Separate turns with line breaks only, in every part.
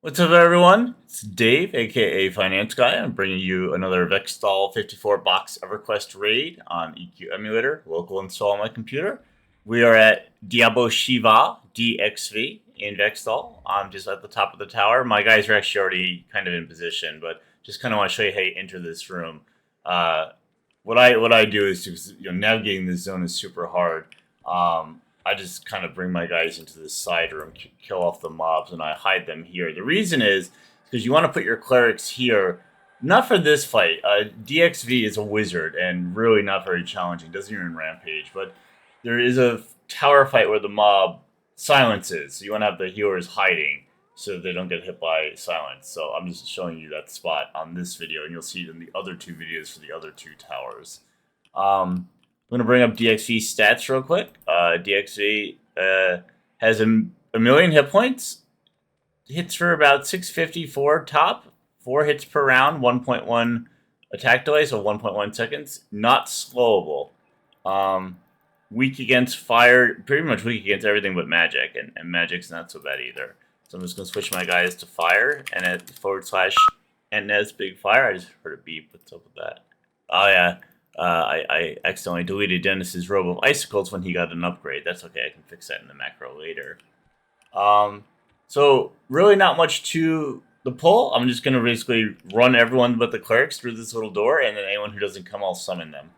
What's up, everyone? It's Dave, aka Finance Guy. I'm bringing you another Vex Thal 54 box EverQuest raid on EQ Emulator, local install on my computer. We are at Diabo Shiva DXV in Vex Thal. I'm just at the top of the tower. My guys are actually already kind of in position, but just kind of want to show you how you enter this room. What I do is just, navigating this zone is super hard. I just kind of bring my guys into this side room, kill off the mobs, and I hide them here. The reason is because you want to put your clerics here, not for this fight. DXV is a wizard and really not very challenging. Doesn't even rampage, but there is a tower fight where the mob silences. So you want to have the healers hiding so they don't get hit by silence. So I'm just showing you that spot on this video, and you'll see it in the other two videos for the other two towers. I'm going to bring up DXV stats real quick. DXV has a million hit points. Hits for about 654 top. 4 hits per round. 1.1 attack delay, so 1.1 seconds. Not slowable. Weak against fire. Pretty much weak against everything but magic. And magic's not so bad either. So I'm just going to switch my guys to fire. And at / Nez big fire. I just heard a beep. What's up with that? Oh, yeah. I accidentally deleted Dennis's robe of icicles when he got an upgrade. That's okay, I can fix that in the macro later. So really not much to the pull. I'm just going to basically run everyone but the clerics through this little door, and then anyone who doesn't come, I'll summon them.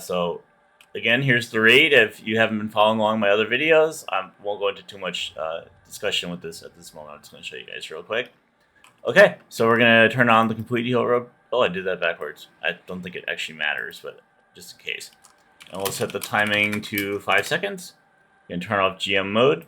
So again, here's the raid. If you haven't been following along my other videos, I won't go into too much discussion with this at this moment. I'm just going to show you guys real quick. Okay, so we're going to turn on the complete heal robe. Oh, I did that backwards. I don't think it actually matters, but just in case. And we'll set the timing to 5 seconds. You can turn off GM mode.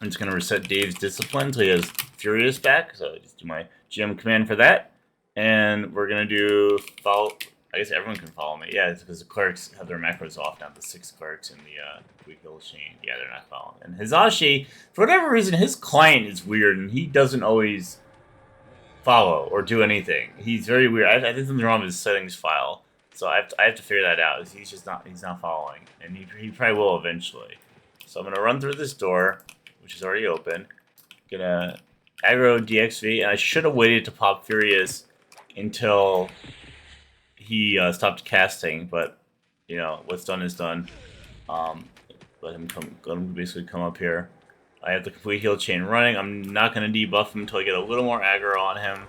I'm just going to reset Dave's discipline so he has Furious back. So I just do my GM command for that. And we're going to do follow. I guess everyone can follow me. Yeah, it's because the clerics have their macros off now. The 6 clerics in the weak hill chain. Yeah, they're not following. And Hizashi, for whatever reason, his client is weird and he doesn't always follow or do anything. He's very weird. I think something wrong with his settings file, so I have to figure that out. He's not following, and he probably will eventually. So I'm gonna run through this door, which is already open. Gonna aggro DXV, and I should have waited to pop Furious until he stopped casting, but what's done is done. Let him basically come up here. I have the complete heal chain running. I'm not going to debuff him until I get a little more aggro on him.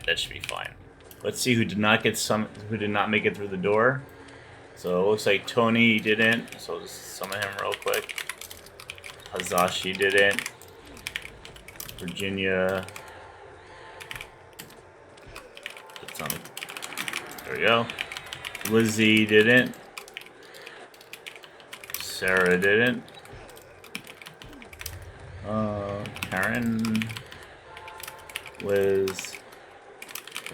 That should be fine. Let's see who did not make it through the door. So it looks like Tony didn't. So I'll just summon him real quick. Hazashi didn't. Virginia. There we go. Lizzie didn't. Ssra didn't. Karen, Liz.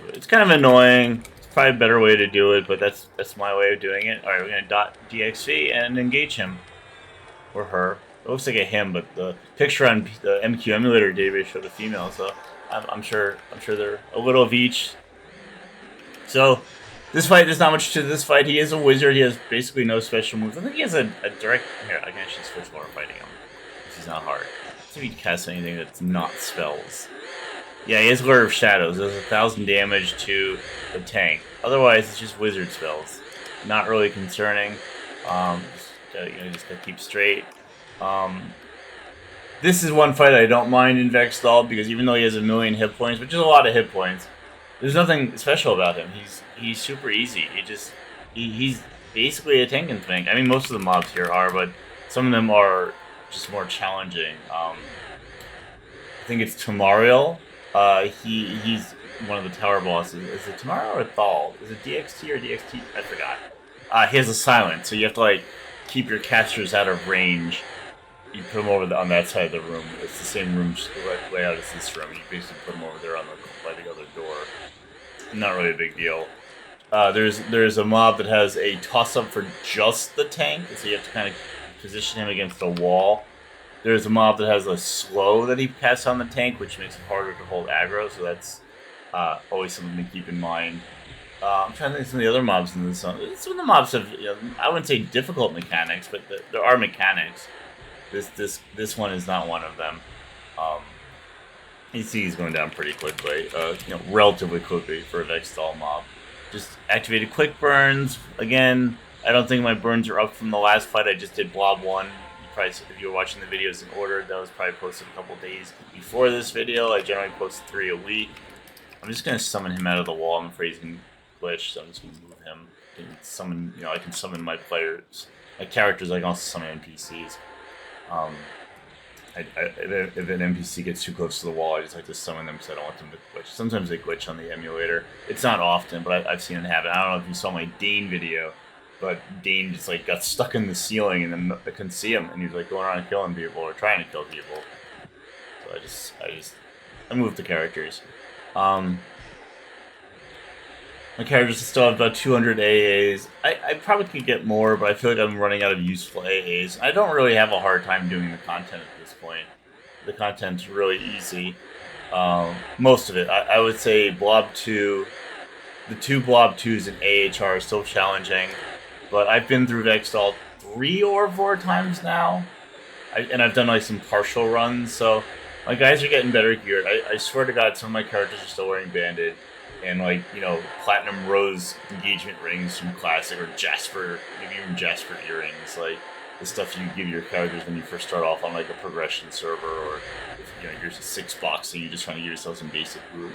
It's kind of annoying. It's probably a better way to do it, but that's my way of doing it. All right, we're gonna dot DXV and engage him or her. It looks like a him, but the picture on the MQ Emulator database showed a female, so I'm sure they're a little of each. So this fight, there's not much to this fight. He is a wizard. He has basically no special moves. I think he has a direct. Here, I can actually switch while we're fighting him. He's not hard. See if he casts anything that's not spells. Yeah, he has Lure of Shadows. Does 1,000 damage to the tank. Otherwise, it's just wizard spells. Not really concerning. Just gotta keep straight. This is one fight I don't mind in Vex Thal because even though he has a million hit points, which is a lot of hit points, there's nothing special about him. He's super easy. He's basically a tank and thing. I mean, most of the mobs here are, but some of them are just more challenging. I think it's Tamariel. He's one of the tower bosses. Is it Tamariel or Thal? Is it DXT or DXT? I forgot. He has a silence, so you have to keep your casters out of range. You put them over on that side of the room. It's the same room layout as this room. You basically put them over there by the other door. Not really a big deal. There's a mob that has a toss up for just the tank, so you have to kind of position him against a wall. There's a mob that has a slow that he casts on the tank, which makes it harder to hold aggro, so that's always something to keep in mind. I'm trying to think of some of the other mobs in this one. Some of the mobs have, I wouldn't say difficult mechanics, but there are mechanics. This one is not one of them. You see he's going down pretty quickly, relatively quickly for a Vex Thal mob. Just activated quick burns. Again, I don't think my burns are up from the last fight. I just did Blob 1. Probably, if you were watching the videos in order, that was probably posted a couple days before this video. I generally post 3 a week. I'm just going to summon him out of the wall. I'm afraid he's going to glitch, so I'm just going to move him. I can summon my players. My characters, I can also summon NPCs. If an NPC gets too close to the wall, I just like to summon them because I don't want them to glitch. Sometimes they glitch on the emulator. It's not often, but I've seen it happen. I don't know if you saw my Dane video, but Dane just like got stuck in the ceiling and then I couldn't see him, and he was like going around killing people or trying to kill people. So I moved the characters. My characters still have about 200 AAs. I probably could get more, but I feel like I'm running out of useful AAs. I don't really have a hard time doing the content at this point. The content's really easy. Most of it. I would say Blob 2, the 2 Blob 2s in AHR are still challenging, but I've been through Vex Thal 3 or 4 times now, and I've done like some partial runs, so my guys are getting better geared. I swear to God, some of my characters are still wearing Banded. And like, platinum rose engagement rings from Classic, or Jasper, maybe even Jasper earrings, like the stuff you give your characters when you first start off on like a progression server, or if you're 6 boxing, you're just trying to give yourself some basic loot.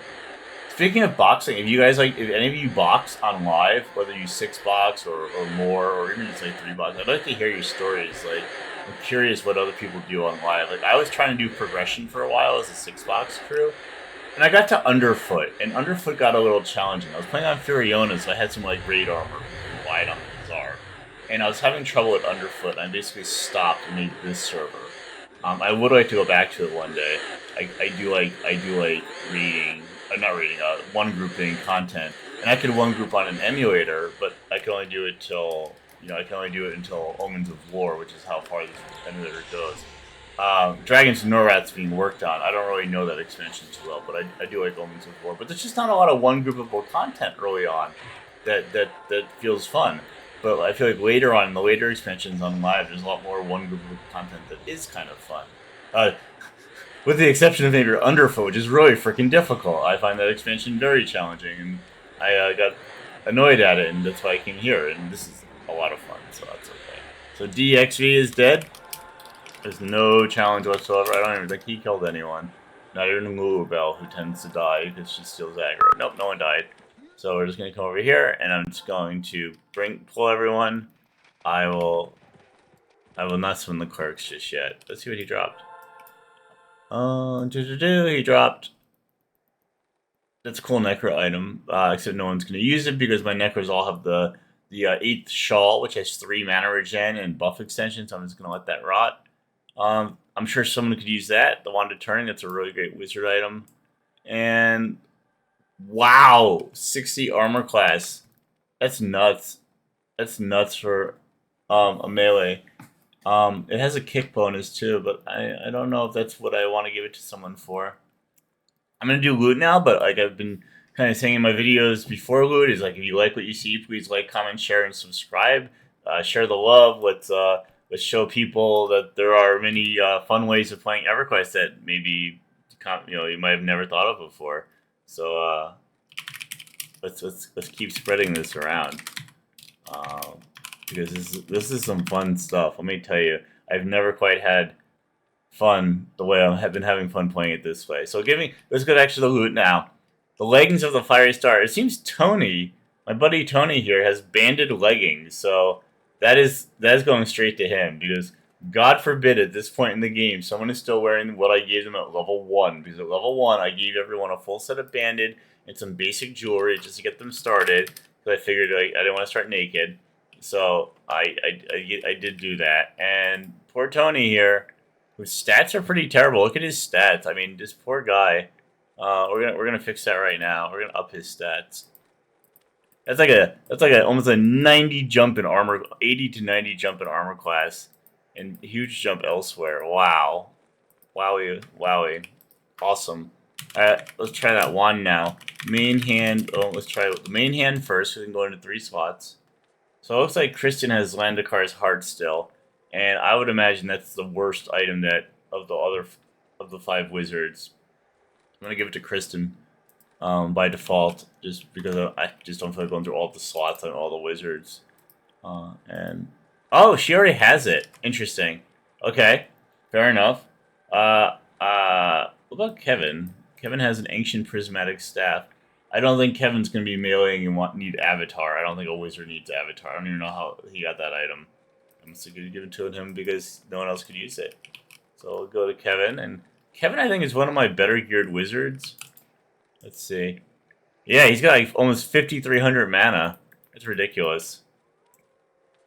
Speaking of boxing, if any of you box on live, whether you 6 box or more, or even just like 3 box, I'd like to hear your stories. Like, I'm curious what other people do on live. Like, I was trying to do progression for a while as a 6 box crew. And I got to Underfoot, and Underfoot got a little challenging. I was playing on Furiona, so I had some like raid armor wide on the Bazaar. And I was having trouble with Underfoot, and I basically stopped and made this server. I would like to go back to it one day. I do like reading, not reading, one grouping content. And I could one group on an emulator, but I can only do it till, until Omens of War, which is how far this emulator goes. Dragons and Norrat's being worked on. I don't really know that expansion too well, but I do like Omens of War. But there's just not a lot of one groupable content early on that feels fun. But I feel like later on, in the later expansions on live, there's a lot more one groupable content that is kind of fun. With the exception of maybe Underfoot, which is really freaking difficult. I find that expansion very challenging, and I got annoyed at it, and that's why I came here. And this is a lot of fun, so that's okay. So DXV is dead. There's no challenge whatsoever. I don't even think he killed anyone. Not even Lulubelle, who tends to die because she steals aggro. Nope, no one died. So we're just going to come over here, and I'm just going to pull everyone. I will not summon the clerks just yet. Let's see what he dropped. He dropped. That's a cool Necro item, except no one's going to use it because my Necros all have the 8th Shawl, which has 3 mana regen and buff extension, so I'm just going to let that rot. I'm sure someone could use that. The Wand of Turning, that's a really great wizard item. And wow, 60 armor class. That's nuts. That's nuts for a melee. It has a kick bonus too, but I don't know if that's what I want to give it to someone for. I'm gonna do loot now, but like I've been kind of saying in my videos before loot is like, if you like what you see, please like, comment, share, and subscribe. Share the love. Let's show people that there are many fun ways of playing EverQuest that maybe you might have never thought of before. So let's keep spreading this around because this is some fun stuff. Let me tell you, I've never quite had fun the way I have been having fun playing it this way. So let's go back to the loot now. The leggings of the Fiery Star. It seems Tony, my buddy Tony here, has banded leggings. So that is going straight to him, because God forbid at this point in the game someone is still wearing what I gave them at level 1. Because at level 1 I gave everyone a full set of banded and some basic jewelry just to get them started. Because I figured I didn't want to start naked. So I did do that. And poor Tony here, whose stats are pretty terrible. Look at his stats. I mean, this poor guy. We're gonna fix that right now. We're gonna up his stats. That's like almost a 90 jump in armor, 80 to 90 jump in armor class, and huge jump elsewhere. Wow, wowie, awesome. All right, let's try that wand now. Main hand. Oh, let's try the main hand first. We can go into 3 slots. So it looks like Christian has Landakar's heart still, and I would imagine that's the worst item of the 5 wizards. I'm gonna give it to Kristen by default, just because I just don't feel like going through all the slots and all the wizards. And oh, she already has it. Interesting. Okay, fair enough. What about Kevin? Kevin has an ancient prismatic staff. I don't think Kevin's gonna be meleeing and need Avatar. I don't think a wizard needs Avatar. I don't even know how he got that item. I'm just gonna give it to him because no one else could use it. So we'll go to Kevin, and Kevin I think is one of my better geared wizards. Let's see. Yeah, he's got like almost 5,300 mana. That's ridiculous.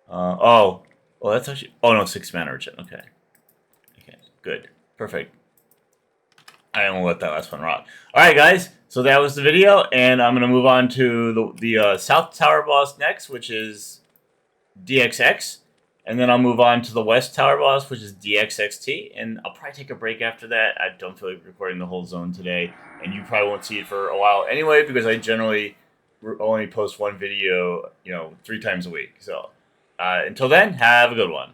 Oh, that's actually. Oh no, 6 mana regen. Okay. Okay, good, perfect. I won't let that last one rot. All right, guys. So that was the video, and I'm gonna move on to the South Tower boss next, which is DXX, and then I'll move on to the West Tower boss, which is DXXT, and I'll probably take a break after that. I don't feel like recording the whole zone today, and you probably won't see it for a while anyway, because I generally only post one video, 3 times a week. So until then, have a good one.